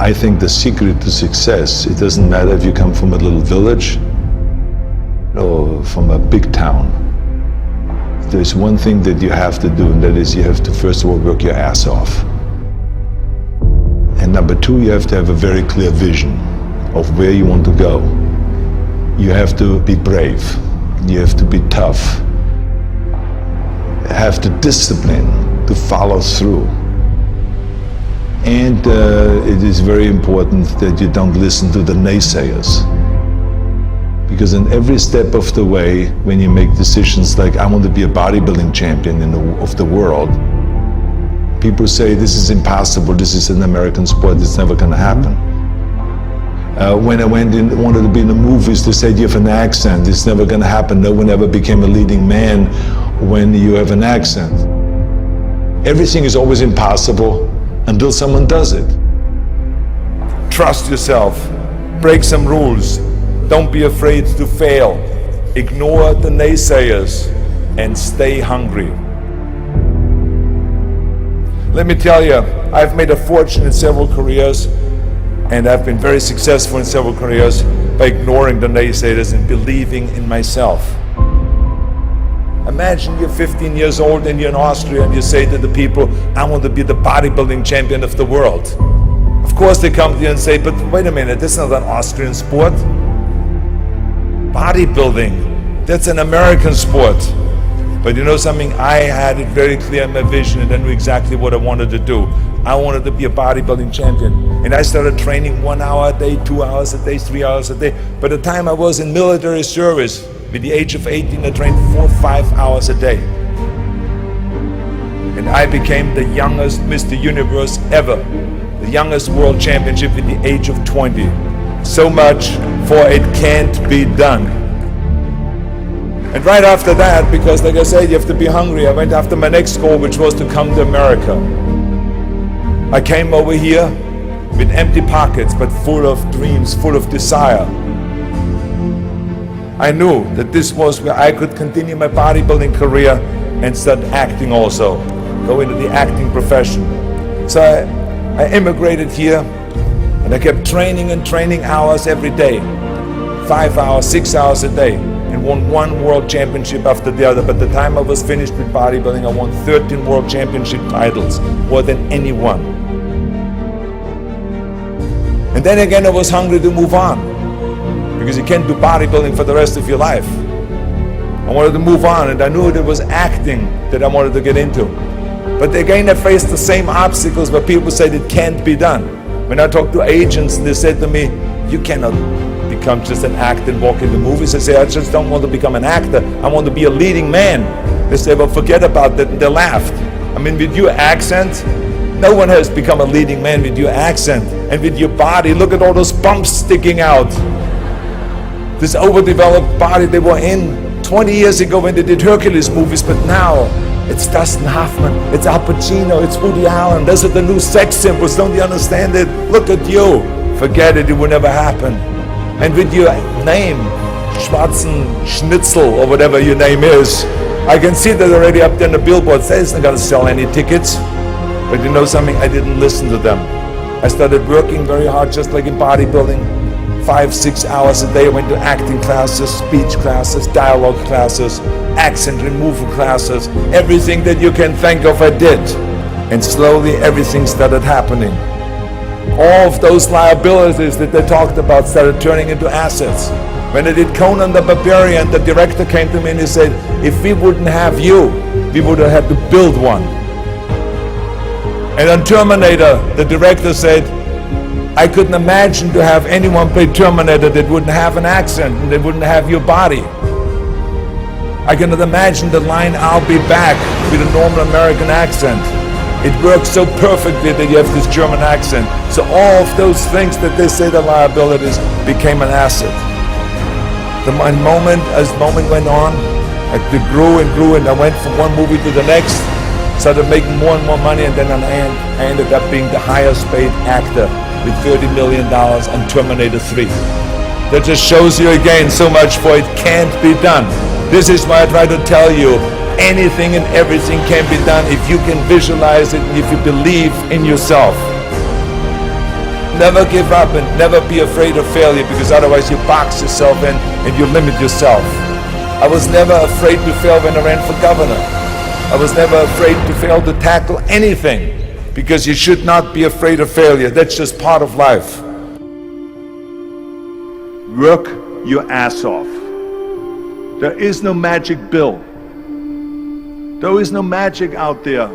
I think the secret to success, it doesn't matter if you come from a little village or from a big town. There's one thing that you have to do, and that is you have to first of all work your ass off. And number two, you have to have a very clear vision of where you want to go. You have to be brave. You have to be tough. You have to discipline to follow through. And it is very important that you don't listen to the naysayers. Because in every step of the way, when you make decisions like, I want to be a bodybuilding champion of the world, people say, this is impossible, this is an American sport, it's never going to happen. When I wanted to be in the movies, they said, you have an accent, it's never going to happen. No one ever became a leading man when you have an accent. Everything is always impossible until someone does it. Trust yourself, break some rules, don't be afraid to fail, ignore the naysayers, and stay hungry. Let me tell you, I've made a fortune in several careers, and I've been very successful in several careers by ignoring the naysayers and believing in myself. Imagine you're 15 years old and you're in Austria and you say to the people, I want to be the bodybuilding champion of the world. Of course they come to you and say, but wait a minute, that's not an Austrian sport. Bodybuilding, that's an American sport. But you know something, I had it very clear in my vision and I knew exactly what I wanted to do. I wanted to be a bodybuilding champion. And I started training 1 hour a day, 2 hours a day, 3 hours a day. By the time I was in military service, at the age of 18, I trained 4 or 5 hours a day. And I became the youngest Mr. Universe ever. The youngest world championship at the age of 20. So much for it can't be done. And right after that, because like I said, you have to be hungry, I went after my next goal, which was to come to America. I came over here with empty pockets, but full of dreams, full of desire. I knew that this was where I could continue my bodybuilding career and start acting also, go into the acting profession. So I immigrated here and I kept training and training hours every day, 5 hours, 6 hours a day, and won 1 world championship after the other. By the time I was finished with bodybuilding, I won 13 world championship titles, more than anyone. And then again, I was hungry to move on, because you can't do bodybuilding for the rest of your life. I wanted to move on, and I knew there was acting that I wanted to get into. But again, I faced the same obstacles where people said it can't be done. When I talked to agents, they said to me, you cannot become just an actor and walk in the movies. I say, I just don't want to become an actor. I want to be a leading man. They say, well, forget about that, and they laughed. I mean, with your accent, no one has become a leading man with your accent. And with your body, look at all those bumps sticking out. This overdeveloped body they were in 20 years ago when they did Hercules movies, but now it's Dustin Hoffman, it's Al Pacino, it's Woody Allen. Those are the new sex symbols, don't you understand it? Look at you. Forget it, it will never happen. And with your name, Schwarzenegger or whatever your name is, I can see that already up there on the billboard. It's not gonna sell any tickets. But you know something, I didn't listen to them. I started working very hard, just like in bodybuilding. 5, 6 hours a day. I went to acting classes, speech classes, dialogue classes, accent removal classes. Everything that you can think of, I did. And slowly everything started happening. All of those liabilities that they talked about started turning into assets. When I did Conan the Barbarian, the director came to me and he said, if we wouldn't have you, we would have had to build one. And on Terminator, the director said, I couldn't imagine to have anyone play Terminator that wouldn't have an accent and that wouldn't have your body. I cannot imagine the line, I'll be back, with a normal American accent. It works so perfectly that you have this German accent. So all of those things that they say the liabilities became an asset. As the moment went on, it grew and grew, and I went from one movie to the next, started making more and more money, and then I ended up being the highest paid actor with $30 million on Terminator 3. That just shows you again so much for it can't be done. This is why I try to tell you, anything and everything can be done if you can visualize it and if you believe in yourself. never give up and never be afraid of failure, because otherwise you box yourself in and you limit yourself. I was never afraid to fail when I ran for governor. I was never afraid to fail to tackle anything, because you should not be afraid of failure. That's just part of life. Work your ass off. There is no magic pill. There is no magic out there.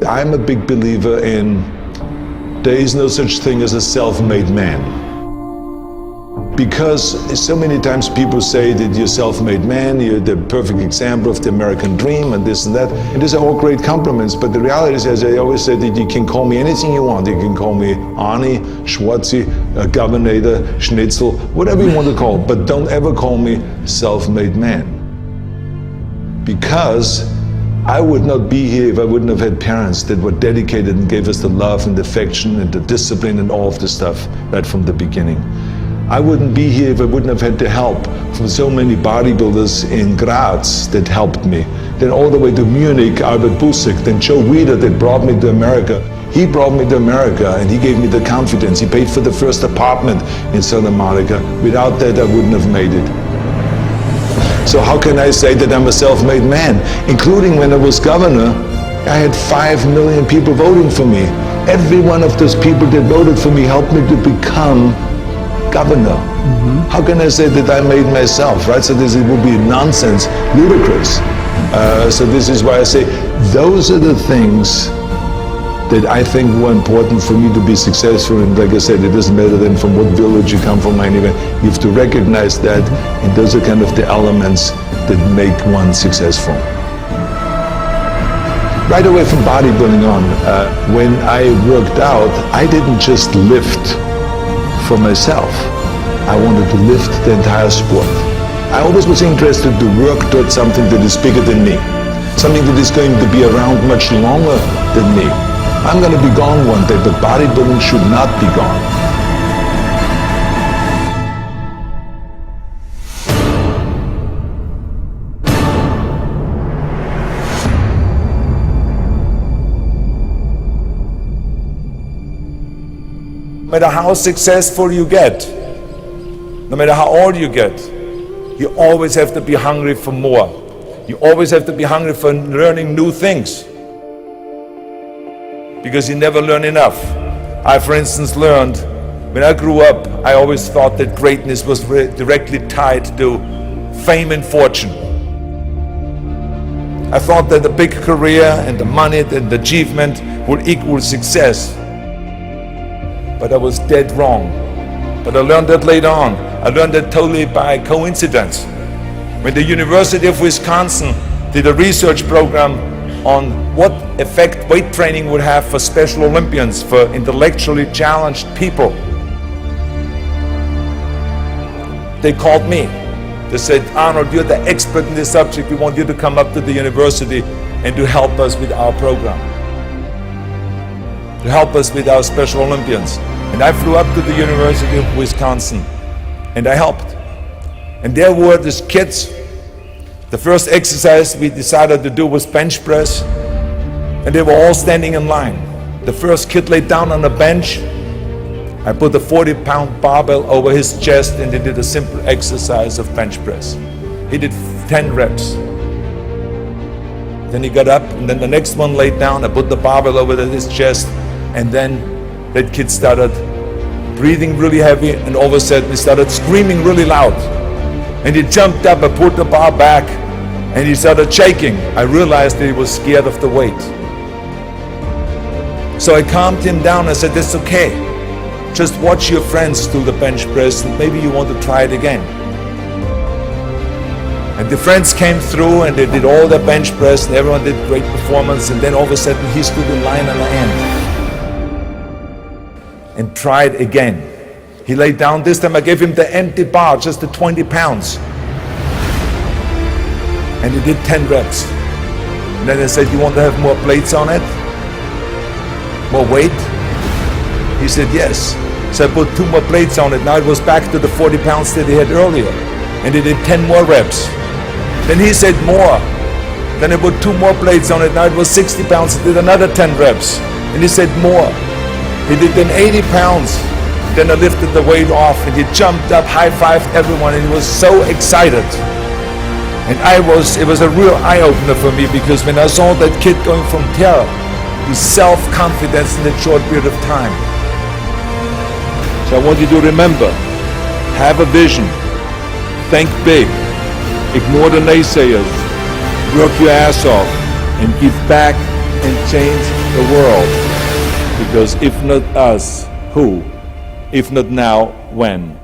I'm a big believer in there is no such thing as a self-made man. Because so many times people say that you're a self-made man, you're the perfect example of the American dream and this and that. And these are all great compliments, but the reality is, as I always say, that you can call me anything you want. You can call me Arnie, Schwarzi, Governor, Schnitzel, whatever you want to call, but don't ever call me self-made man. Because I would not be here if I wouldn't have had parents that were dedicated and gave us the love and the affection and the discipline and all of the stuff right from the beginning. I wouldn't be here if I wouldn't have had the help from so many bodybuilders in Graz that helped me. Then all the way to Munich, Albert Busek, then Joe Weider that brought me to America. He brought me to America and he gave me the confidence. He paid for the first apartment in Santa Monica. Without that, I wouldn't have made it. So how can I say that I'm a self-made man? Including when I was governor, I had 5 million people voting for me. Every one of those people that voted for me helped me to become governor. How can I say that I made myself, right? So this would be nonsense, ludicrous. So this is why I say those are the things that I think were important for me to be successful. And like I said, it doesn't matter then from what village you come from or anywhere. You have to recognize that, and those are kind of the elements that make one successful. Right away from bodybuilding on, when I worked out, I didn't just lift for myself. I wanted to lift the entire sport. I always was interested to work towards something that is bigger than me, something that is going to be around much longer than me. I'm going to be gone one day, but bodybuilding should not be gone. No matter how successful you get, no matter how old you get, you always have to be hungry for more. You always have to be hungry for learning new things, because you never learn enough. I, for instance, learned, when I grew up, I always thought that greatness was directly tied to fame and fortune. I thought that the big career and the money and the achievement would equal success. But I was dead wrong. But I learned that later on. I learned that totally by coincidence. When the University of Wisconsin did a research program on what effect weight training would have for Special Olympians, for intellectually challenged people, they called me. They said, Arnold, you're the expert in this subject. We want you to come up to the university and to help us with our program, to help us with our Special Olympians. And I flew up to the University of Wisconsin and I helped. And there were these kids. The first exercise we decided to do was bench press, and they were all standing in line. The first kid laid down on a bench. I put a 40-pound barbell over his chest and he did a simple exercise of bench press. He did 10 reps. Then he got up, and then the next one laid down. I put the barbell over his chest, and then that kid started breathing really heavy, and all of a sudden he started screaming really loud. And he jumped up, I put the bar back, and he started shaking. I realized that he was scared of the weight. So I calmed him down. I said, that's okay. Just watch your friends do the bench press, and maybe you want to try it again. And the friends came through, and they did all their bench press, and everyone did great performance. And then all of a sudden he stood in line on the end and tried again. He laid down. This time I gave him the empty bar, just the 20 pounds. And he did 10 reps. And then I said, you want to have more plates on it? More weight? He said, yes. So I put 2 more plates on it. Now it was back to the 40 pounds that he had earlier. And he did 10 more reps. Then he said more. Then I put 2 more plates on it. Now it was 60 pounds. He did another 10 reps. And he said, more. He did then 80 pounds. Then I lifted the weight off and he jumped up, high-fived everyone, and he was so excited. And it was a real eye-opener for me, because when I saw that kid going from terror to self-confidence in a short period of time. So I want you to remember, have a vision, think big, ignore the naysayers, work your ass off, and give back and change the world. Because if not us, who? If not now, when?